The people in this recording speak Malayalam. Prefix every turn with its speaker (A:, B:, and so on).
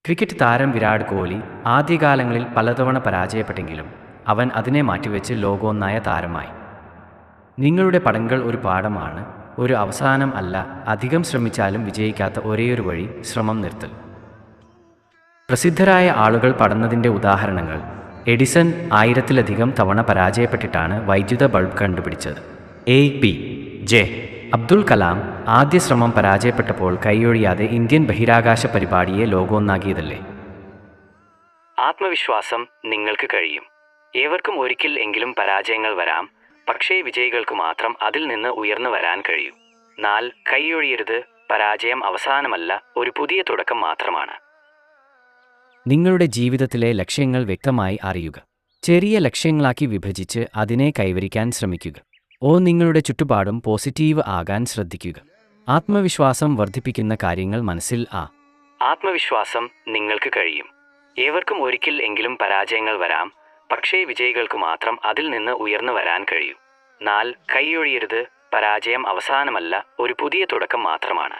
A: ക്രിക്കറ്റ് താരം വിരാട് കോഹ്ലി ആദ്യകാലങ്ങളിൽ പലതവണ പരാജയപ്പെട്ടെങ്കിലും അവൻ അതിനെ മാറ്റിവെച്ച് ലോകോന്നായ താരമായി. നിങ്ങളുടെ പടങ്ങൾ ഒരു പാഠമാണ്, ഒരു അവസാനം അല്ല. അധികം ശ്രമിച്ചാലും വിജയിക്കാത്ത ഒരേയൊരു വഴി ശ്രമം നിർത്തൽ. പ്രസിദ്ധരായ ആളുകൾ പടന്നതിൻ്റെ ഉദാഹരണങ്ങൾ. എഡിസൺ 1000-ലധികം തവണ പരാജയപ്പെട്ടിട്ടാണ് വൈദ്യുത ബൾബ് കണ്ടുപിടിച്ചത്. എ.പി.ജെ. അബ്ദുൽ കലാം ആദ്യ ശ്രമം പരാജയപ്പെട്ടപ്പോൾ കൈയൊഴിയാതെ ഇന്ത്യൻ ബഹിരാകാശ പരിപാടിയെ ലോകോന്നാക്കിയതല്ലേ. ആത്മവിശ്വാസം. നിങ്ങൾക്ക് കഴിയും. ഏവർക്കും ഒരിക്കൽ എങ്കിലും പരാജയങ്ങൾ വരാം, പക്ഷേ വിജയികൾക്ക് മാത്രം അതിൽ നിന്ന് ഉയർന്നു വരാൻ കഴിയൂ. 4. കൈയൊഴിയരുത്. പരാജയം അവസാനമല്ല, ഒരു പുതിയ തുടക്കം മാത്രമാണ്. നിങ്ങളുടെ ജീവിതത്തിലെ ലക്ഷ്യങ്ങൾ വ്യക്തമായി അറിയുക. ചെറിയ ലക്ഷ്യങ്ങളാക്കി വിഭജിച്ച് അതിനെ കൈവരിക്കാൻ ശ്രമിക്കുക. നിങ്ങളുടെ ചുറ്റുപാടും പോസിറ്റീവ് ആകാൻ ശ്രദ്ധിക്കുക. ആത്മവിശ്വാസം വർദ്ധിപ്പിക്കുന്ന കാര്യങ്ങൾ മനസ്സിൽ ആത്മവിശ്വാസം. നിങ്ങൾക്ക് കഴിയും. ഏവർക്കും ഒരിക്കൽ എങ്കിലും പരാജയങ്ങൾ വരാം, പക്ഷേ വിജയികൾക്ക് മാത്രം അതിൽ നിന്ന് ഉയർന്നു വരാൻ കഴിയൂ. 4. കൈയൊഴിയരുത്. പരാജയം അവസാനമല്ല, ഒരു പുതിയ തുടക്കം മാത്രമാണ്.